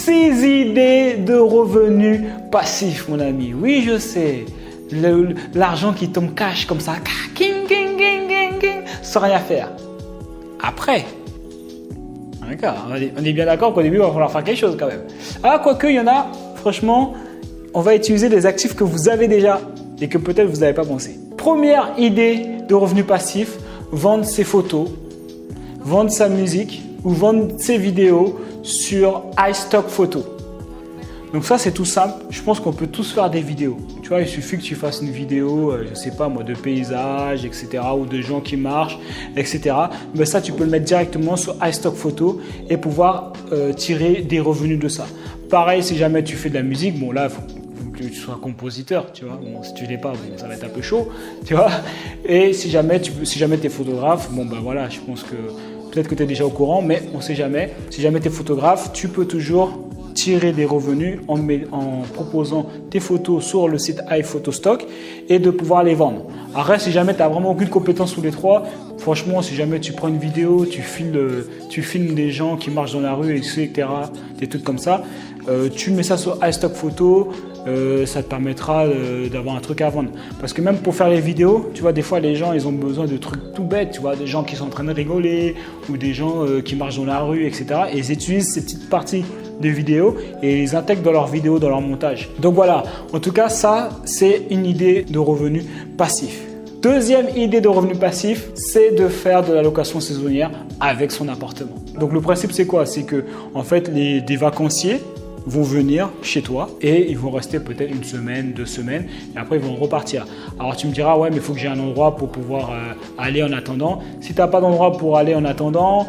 6 idées de revenus passifs, mon ami. Oui, je sais. L'argent qui tombe cash comme ça, king, king, king, king, king, sans rien faire. Après, d'accord, on est bien d'accord qu'au début, il va falloir faire quelque chose quand même. Ah, quoique, il y en a, franchement, on va utiliser des actifs que vous avez déjà et que peut-être vous n'avez pas pensé. Première idée de revenus passifs, vendre ses photos, vendre sa musique ou vendre ses vidéos sur iStock Photo. Donc ça, c'est tout simple. Je pense qu'on peut tous faire des vidéos. Tu vois, il suffit que tu fasses une vidéo, je ne sais pas moi, de paysages, etc. ou de gens qui marchent, etc. Mais ça, tu peux le mettre directement sur iStock Photo et pouvoir tirer des revenus de ça. Pareil, si jamais tu fais de la musique, bon là, il faut que tu sois compositeur, tu vois. Bon, si tu l'es pas, bon, ça va être un peu chaud, tu vois. Et si jamais tu es photographe, bon ben voilà, je pense que peut-être que tu es déjà au courant, mais on ne sait jamais. Si jamais tu es photographe, tu peux toujours tirer des revenus en proposant tes photos sur le site iPhotostock et de pouvoir les vendre. Après, si jamais tu n'as vraiment aucune compétence sous les trois, franchement, si jamais tu prends une vidéo, tu filmes des gens qui marchent dans la rue, etc., des trucs comme ça, tu mets ça sur iStock Photo, ça te permettra d'avoir un truc à vendre. Parce que même pour faire les vidéos, tu vois, des fois les gens ils ont besoin de trucs tout bêtes, tu vois, des gens qui sont en train de rigoler ou des gens qui marchent dans la rue, etc. Et ils utilisent ces petites parties de vidéos et ils intègrent dans leurs vidéos, dans leur montage. Donc voilà, en tout cas ça c'est une idée de revenu passif. Deuxième idée de revenu passif, c'est de faire de la location saisonnière avec son appartement. Donc le principe c'est quoi? C'est que en fait des vacanciers vont venir chez toi et ils vont rester peut-être une semaine, 2 semaines et après ils vont repartir. Alors tu me diras ouais mais il faut que j'ai un endroit pour pouvoir aller en attendant. Si tu n'as pas d'endroit pour aller en attendant,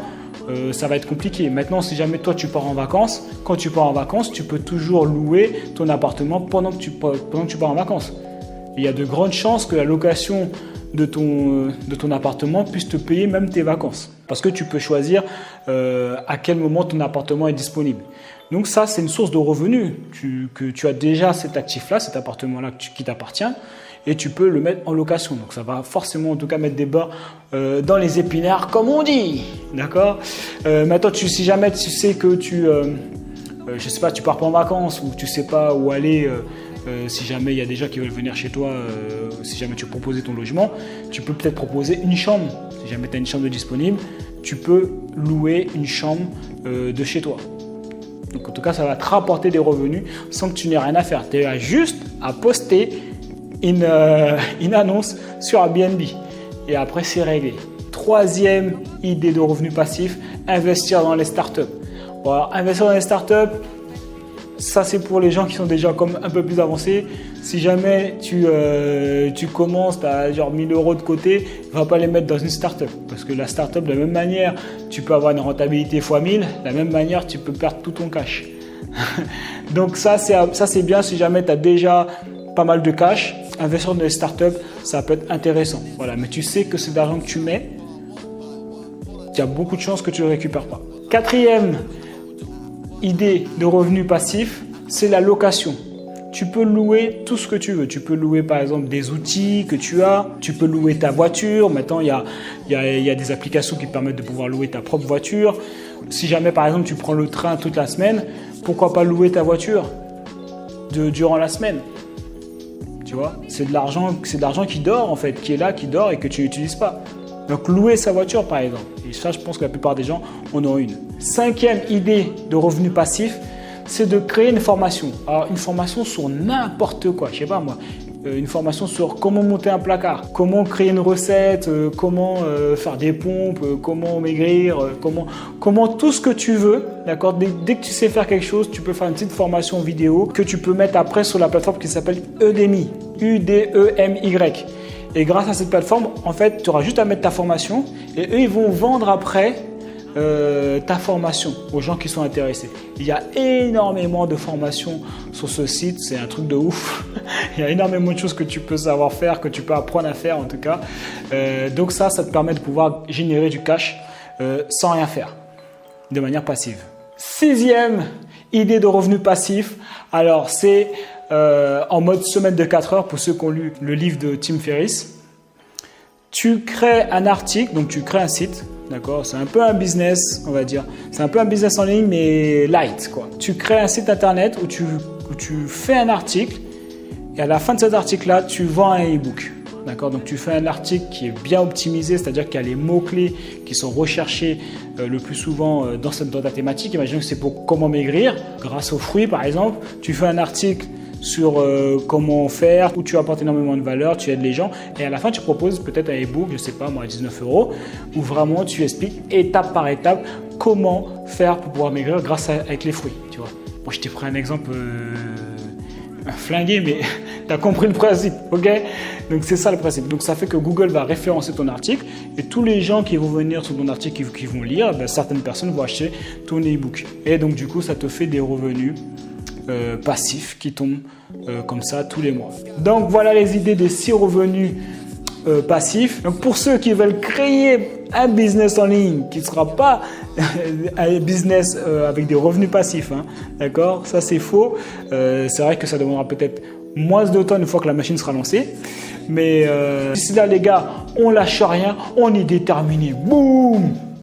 ça va être compliqué. Maintenant, si jamais toi tu pars en vacances, quand tu pars en vacances, tu peux toujours louer ton appartement pendant que tu pars en vacances. Il y a de grandes chances que la location de ton appartement puisse te payer même tes vacances. Parce que tu peux choisir à quel moment ton appartement est disponible. Donc ça, c'est une source de revenus. Que tu as déjà cet actif-là, cet appartement-là qui t'appartient. Et tu peux le mettre en location. Donc ça va forcément en tout cas mettre des beurres dans les épinards comme on dit. D'accord. Maintenant, si jamais tu sais que je sais pas, tu pars pas en vacances ou tu sais pas où aller, si jamais il y a des gens qui veulent venir chez toi, si jamais tu veux proposer ton logement, tu peux peut-être proposer une chambre. Si jamais tu as une chambre disponible, tu peux louer une chambre de chez toi. Donc en tout cas, ça va te rapporter des revenus sans que tu n'aies rien à faire. Tu as juste à poster une annonce sur Airbnb et après c'est réglé. Troisième idée de revenu passif, investir dans les startups. Bon, alors, investir dans les startups, ça c'est pour les gens qui sont déjà comme un peu plus avancés. Si jamais tu commences, tu as genre 1000 € de côté, ne va pas les mettre dans une startup parce que la startup de la même manière, tu peux avoir une rentabilité x 1000, de la même manière tu peux perdre tout ton cash. Donc ça c'est bien si jamais tu as déjà pas mal de cash. Investir dans les startups, ça peut être intéressant. Voilà, mais tu sais que c'est de l'argent que tu mets, il y a beaucoup de chances que tu ne le récupères pas. Quatrième idée de revenu passif, c'est la location. Tu peux louer tout ce que tu veux. Tu peux louer par exemple des outils que tu as. Tu peux louer ta voiture. Maintenant, il y a des applications qui permettent de pouvoir louer ta propre voiture. Si jamais par exemple tu prends le train toute la semaine, pourquoi pas louer ta voiture durant la semaine? Tu vois, c'est de l'argent qui dort en fait, qui est là, qui dort et que tu n'utilises pas. Donc louer sa voiture par exemple. Et ça, je pense que la plupart des gens en ont une. Cinquième idée de revenu passif, c'est de créer une formation. Alors une formation sur n'importe quoi, je sais pas moi. Une formation sur comment monter un placard, comment créer une recette, comment faire des pompes, comment maigrir, comment tout ce que tu veux, d'accord. Dès que tu sais faire quelque chose, tu peux faire une petite formation vidéo que tu peux mettre après sur la plateforme qui s'appelle Udemy, U-D-E-M-Y. Et grâce à cette plateforme, en fait, tu auras juste à mettre ta formation et eux, ils vont vendre après ta formation aux gens qui sont intéressés. Il y a énormément de formations sur ce site, c'est un truc de ouf. Il y a énormément de choses que tu peux savoir faire, que tu peux apprendre à faire en tout cas. Donc ça te permet de pouvoir générer du cash sans rien faire, de manière passive. Sixième idée de revenu passif, alors c'est en mode semaine de 4 heures pour ceux qui ont lu le livre de Tim Ferriss. Tu crées un article, donc tu crées un site. D'accord, c'est un peu un business, on va dire. C'est un peu un business en ligne, mais light, quoi. Tu crées un site internet où tu fais un article et à la fin de cet article-là, tu vends un e-book. D'accord, donc tu fais un article qui est bien optimisé, c'est-à-dire qu'il y a les mots-clés qui sont recherchés le plus souvent dans ta thématique. Imaginons que c'est pour comment maigrir, grâce aux fruits par exemple. Tu fais un article sur comment faire, où tu apportes énormément de valeur, tu aides les gens et à la fin tu proposes peut-être un e-book, je sais pas moi, à 19 €, où vraiment tu expliques étape par étape comment faire pour pouvoir maigrir avec les fruits. Tu vois. Moi je t'ai pris un exemple flingué, mais tu as compris le principe, ok? Donc c'est ça le principe. Donc ça fait que Google va référencer ton article et tous les gens qui vont venir sur ton article, qui vont lire, certaines personnes vont acheter ton e-book. Et donc du coup ça te fait des revenus passifs qui tombent comme ça tous les mois. Donc voilà les idées des 6 revenus passifs. Donc pour ceux qui veulent créer un business en ligne qui ne sera pas un business avec des revenus passifs, hein, d'accord, ça c'est faux. C'est vrai que ça demandera peut-être moins de temps une fois que la machine sera lancée. Mais d'ici là les gars, on lâche rien, on est déterminé. Boum!